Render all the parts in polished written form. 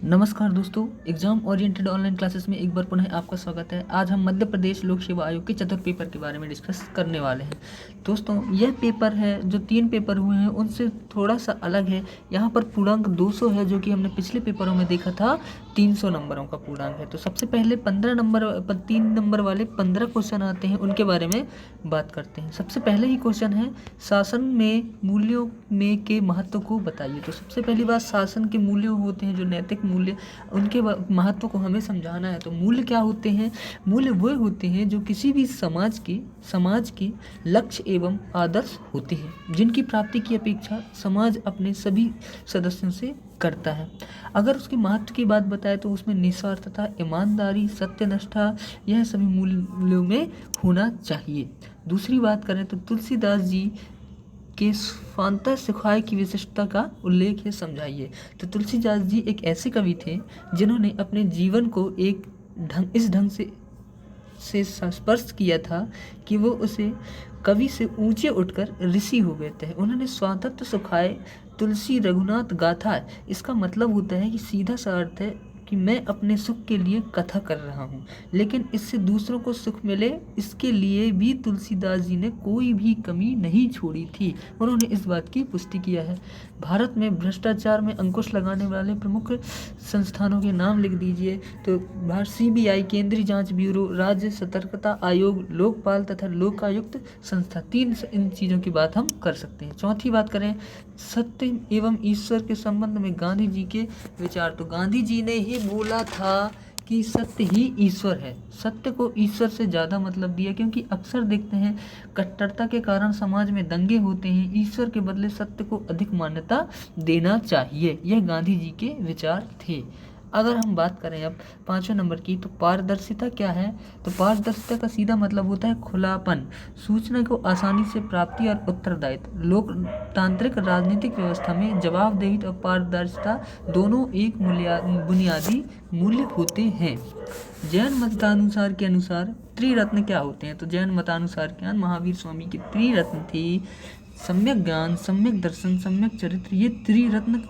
नमस्कार दोस्तों, exam oriented online classes में एक बार पुनः आपका स्वागत है। आज हम मध्य प्रदेश लोक सेवा आयोग के चतुर्थ पेपर के बारे में डिस्कस करने वाले हैं। दोस्तों, यह पेपर है जो 3 पेपर हुए हैं उनसे थोड़ा सा अलग है। यहाँ पर पूर्णांक 200 है, जो कि हमने पिछले पेपरों में देखा था 300 नंबरों का पूर्णांक है। तो सबसे पहले 3 नंबर वाले 15 क्वेश्चन आते हैं, उनके बारे में बात करते हैं। सबसे पहले ही क्वेश्चन है, शासन में मूल्यों में के महत्व को बताइए। तो सबसे पहली बात, शासन के मूल्य होते हैं जो नैतिक मूल्य, उनके महत्व को हमें समझाना है। तो मूल्य क्या होते हैं? मूल्य वो होते हैं जो किसी भी समाज के लक्ष्य एवं आदर्श होते हैं, जिनकी प्राप्ति की अपेक्षा समाज अपने सभी सदस्यों से करता है। अगर उसके महत्व की बात बताए तो उसमें निस्वार्थता, ईमानदारी, सत्यनिष्ठा, यह सभी मूल्यों में होना चाहिए। दूसरी बात करें तो तुलसीदास जी के स्वांतः सुखाय की विशिष्टता का उल्लेख है, समझाइए। तो तुलसीदास जी एक ऐसे कवि थे जिन्होंने अपने जीवन को इस ढंग से स्पर्श किया था कि वो उसे कवि से ऊंचे उठकर ऋषि हो गए थे। उन्होंने स्वांतः सुखाय तुलसी रघुनाथ गाथा, इसका मतलब होता है कि सीधा सा अर्थ है कि मैं अपने सुख के लिए कथा कर रहा हूँ, लेकिन इससे दूसरों को सुख मिले, इसके लिए भी तुलसीदास जी ने कोई भी कमी नहीं छोड़ी थी। उन्होंने इस बात की पुष्टि किया है। भारत में भ्रष्टाचार में अंकुश लगाने वाले प्रमुख संस्थानों के नाम लिख दीजिए। तो CBI, केंद्रीय जांच ब्यूरो, राज्य सतर्कता आयोग, लोकपाल तथा लोकायुक्त संस्था, 3 इन चीज़ों की बात हम कर सकते हैं। चौथी बात करें, सत्य एवं ईश्वर के संबंध में गांधी जी के विचार। तो गांधी जी ने ही बोला था कि सत्य ही ईश्वर है। सत्य को ईश्वर से ज़्यादा मतलब दिया, क्योंकि अक्सर देखते हैं कट्टरता के कारण समाज में दंगे होते हैं। ईश्वर के बदले सत्य को अधिक मान्यता देना चाहिए, यह गांधी जी के विचार थे। अगर हम बात करें अब 5वें नंबर की, तो पारदर्शिता क्या है? तो पारदर्शिता का सीधा मतलब होता है खुलापन, सूचना को आसानी से प्राप्ति और उत्तरदायित्व। लोकतांत्रिक राजनीतिक व्यवस्था में जवाबदेही और पारदर्शिता दोनों एक बुनियादी मूल्य होते हैं। जैन मतानुसार के अनुसार त्रिरत्न क्या होते हैं? तो जैन मतानुसार ज्ञान महावीर स्वामी के त्रिरत्न थे, सम्यक ज्ञान, सम्यक दर्शन, सम्यक चरित्र, ये त्रिरत्न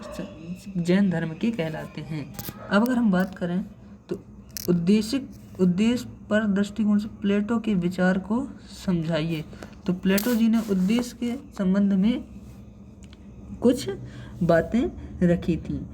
जैन धर्म के कहलाते हैं। अब अगर हम बात करें तो उद्देश्य पर दृष्टिकोण से प्लेटो के विचार को समझाइए। तो प्लेटो जी ने उद्देश्य के संबंध में कुछ बातें रखी थी।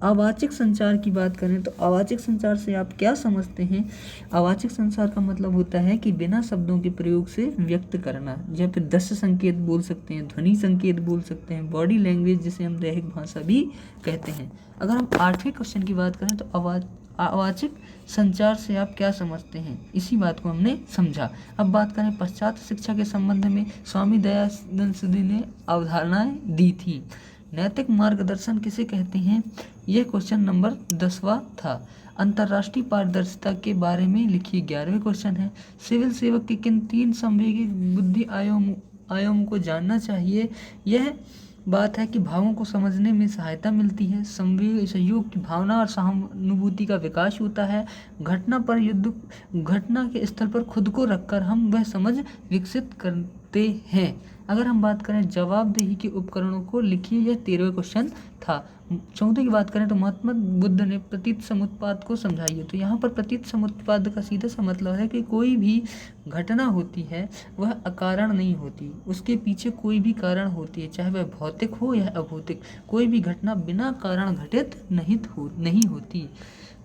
अवाचक संचार की बात करें तो अवाचक संचार से आप क्या समझते हैं? अवाचक संचार का मतलब होता है कि बिना शब्दों के प्रयोग से व्यक्त करना, या फिर दृश्य संकेत बोल सकते हैं, ध्वनि संकेत बोल सकते हैं, बॉडी लैंग्वेज जिसे हम दैहिक भाषा भी कहते हैं। अगर हम 8वें क्वेश्चन की बात करें तो अवाचक संचार से आप क्या समझते हैं? इसी बात को हमने समझा। अब बात करें पाश्चात्य शिक्षा के संबंध में, स्वामी दयानंद सरस्वती ने अवधारणाएं दी थी। नैतिक मार्गदर्शन किसे कहते हैं? यह क्वेश्चन नंबर 10वां था। अंतर्राष्ट्रीय पारदर्शिता के बारे में लिखिए, 11वें क्वेश्चन है। सिविल सेवक के किन 3 संवेगिक बुद्धि आयामों को जानना चाहिए? यह बात है कि भावों को समझने में सहायता मिलती है, सहयोग की भावना और सहानुभूति का विकास होता है, घटना के स्थल पर खुद को रखकर हम वह समझ विकसित करते हैं। अगर हम बात करें जवाबदेही के उपकरणों को लिखिए, यह 13वां क्वेश्चन था। चौथे की बात करें तो महात्मा बुद्ध ने प्रतीत समुत्पाद को समझाइए। तो यहाँ पर प्रतीत समुत्पाद का सीधा सा मतलब है कि कोई भी घटना होती है वह अकारण नहीं होती, उसके पीछे कोई भी कारण होती है, चाहे वह भौतिक हो या अभौतिक। कोई भी घटना बिना कारण घटित नहीं होती।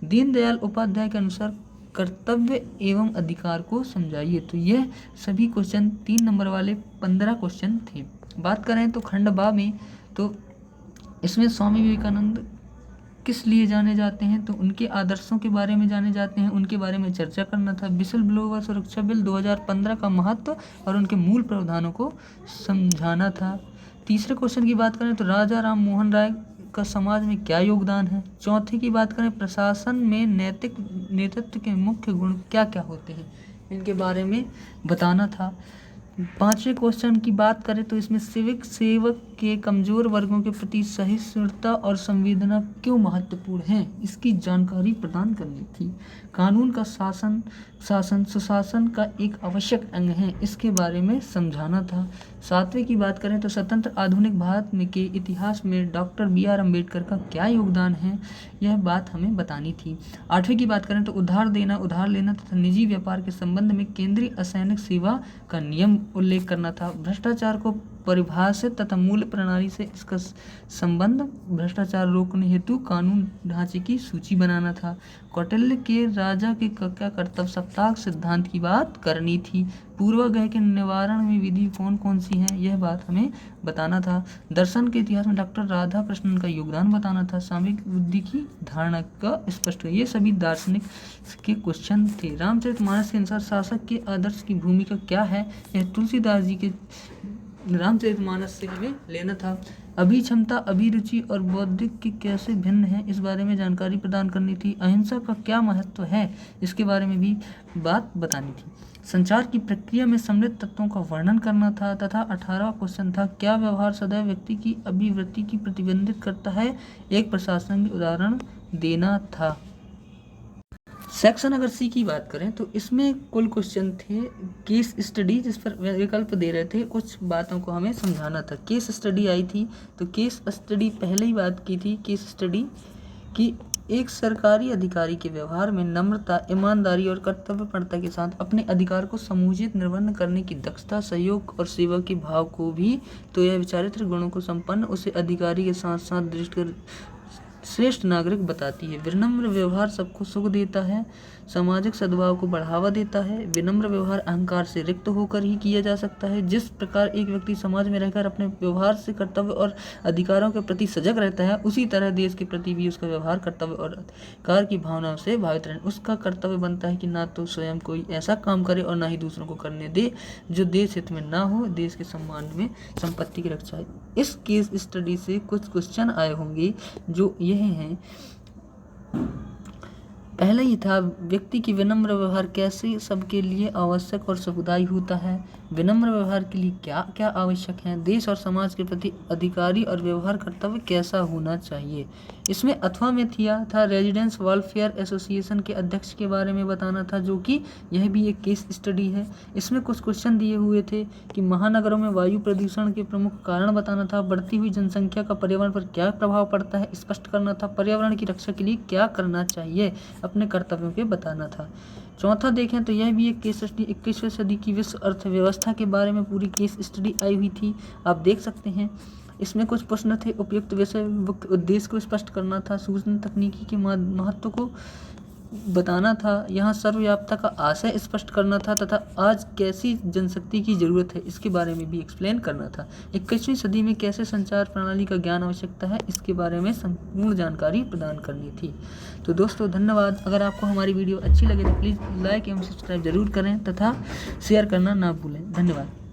दीनदयाल उपाध्याय के अनुसार कर्तव्य एवं अधिकार को समझाइए। तो यह सभी क्वेश्चन 3 नंबर वाले 15 क्वेश्चन थे। बात करें तो खंड बा में, तो इसमें स्वामी विवेकानंद किस लिए जाने जाते हैं? तो उनके आदर्शों के बारे में जाने जाते हैं, उनके बारे में चर्चा करना था। विसल ब्लोवर सुरक्षा बिल 2015 का महत्व और उनके मूल प्रावधानों को समझाना था। तीसरे क्वेश्चन की बात करें तो राजा राम मोहन राय का समाज में क्या योगदान है? चौथे की बात करें प्रशासन में नैतिक नेतृत्व के मुख्य गुण क्या क्या होते हैं, इनके बारे में बताना था। 5वें क्वेश्चन की बात करें तो इसमें सिविक सेवक के कमज़ोर वर्गों के प्रति सहिष्णुता और संवेदना क्यों महत्वपूर्ण है, इसकी जानकारी प्रदान करनी थी। कानून का शासन सुशासन का एक आवश्यक अंग है, इसके बारे में समझाना था। 7वें की बात करें तो स्वतंत्र आधुनिक भारत में के इतिहास में डॉक्टर BR अम्बेडकर का क्या योगदान है, यह बात हमें बतानी थी। 8वें की बात करें तो उधार देना, उधार लेना तथा निजी व्यापार के संबंध में केंद्रीय असैनिक सेवा का नियम उल्लेख करना था। भ्रष्टाचार को परिभाषित तथा मूल प्रणाली से इसका संबंध, भ्रष्टाचार रोकने हेतु कानून ढांचे की सूची बनाना था। कौटिल्य के राजा के क्या कर्तव्य सप्ताह सिद्धांत की बात करनी थी। पूर्वाग्रह के निवारण में विधि कौन कौन सी हैं, यह बात हमें बताना था। दर्शन के इतिहास में डॉक्टर राधा कृष्णन का योगदान बताना था। सामयिक बुद्धि की धारणा का स्पष्ट, ये सभी दार्शनिक के क्वेश्चन थे। रामचरितमानस के अनुसार शासक के आदर्श की भूमिका क्या है, यह तुलसीदास जी के रामचरितमानस से हमें लेना था। अभिक्षमता, अभिरुचि और बौद्धिक की कैसे भिन्न है, इस बारे में जानकारी प्रदान करनी थी। अहिंसा का क्या महत्व है, इसके बारे में भी बात बतानी थी। संचार की प्रक्रिया में सम्मिलित तत्वों का वर्णन करना था तथा 18वां क्वेश्चन था, क्या व्यवहार सदैव व्यक्ति की अभिवृत्ति की प्रतिबंधित करता है, एक प्रशासनिक उदाहरण देना था। सेक्शन अगर सी की बात करें तो इसमें कुल क्वेश्चन थे केस स्टडी, जिस पर विकल्प दे रहे थे, कुछ बातों को हमें समझाना था। केस स्टडी आई थी तो केस स्टडी पहले ही बात की थी केस स्टडी कि एक सरकारी अधिकारी के व्यवहार में नम्रता, ईमानदारी और कर्तव्यपरता के साथ अपने अधिकार को समुचित निर्वहन करने की दक्षता, सहयोग और सेवा के भाव को भी, तो यह चारित्रिक गुणों को संपन्न उसे अधिकारी के साथ साथ दृष्टि श्रेष्ठ नागरिक बताती है। विनम्र व्यवहार सबको सुख देता है, सामाजिक सद्भाव को बढ़ावा देता है। विनम्र व्यवहार अहंकार से रिक्त होकर ही किया जा सकता है। जिस प्रकार एक व्यक्ति समाज में रहकर अपने व्यवहार से कर्तव्य और अधिकारों के प्रति सजग रहता है, उसी तरह देश के प्रति भी उसका व्यवहार कर्तव्य और अधिकार की भावना से भावित रहे। उसका कर्तव्य बनता है कि ना तो स्वयं कोई ऐसा काम करे और ना ही दूसरों को करने दे जो देश हित में ना हो, देश के सम्मान में संपत्ति की रक्षा है। इस केस स्टडी से कुछ क्वेश्चन आए होंगे जो यह हैं। पहला ही था, व्यक्ति की विनम्र व्यवहार कैसे सबके लिए आवश्यक और सुखदायी होता है। विनम्र व्यवहार के लिए क्या क्या आवश्यक है। देश और समाज के प्रति अधिकारी और व्यवहार कर्तव्य कैसा होना चाहिए। इसमें अथवा में था रेजिडेंस वेलफेयर एसोसिएशन के अध्यक्ष के बारे में बताना था, जो कि यह भी एक केस स्टडी है। इसमें कुछ क्वेश्चन दिए हुए थे कि महानगरों में वायु प्रदूषण के प्रमुख कारण बताना था। बढ़ती हुई जनसंख्या का पर्यावरण पर क्या प्रभाव पड़ता है, स्पष्ट करना था। पर्यावरण की रक्षा के लिए क्या करना चाहिए, अपने कर्तव्यों के बताना था। चौथा देखें तो यह भी एक केस स्टडी 21वीं सदी की विश्व अर्थव्यवस्था के बारे में पूरी केस स्टडी आई हुई थी, आप देख सकते हैं। इसमें कुछ प्रश्न थे, उपयुक्त विषय उद्देश्य को स्पष्ट करना था, सूचना तकनीकी के महत्व को बताना था, यहाँ सर्वव्यापता का आशय स्पष्ट करना था तथा आज कैसी जनशक्ति की जरूरत है, इसके बारे में भी एक्सप्लेन करना था। 21वीं सदी में कैसे संचार प्रणाली का ज्ञान आवश्यकता है, इसके बारे में संपूर्ण जानकारी प्रदान करनी थी। तो दोस्तों धन्यवाद। अगर आपको हमारी वीडियो अच्छी लगे तो प्लीज़ लाइक एवं सब्सक्राइब जरूर करें तथा शेयर करना ना भूलें। धन्यवाद।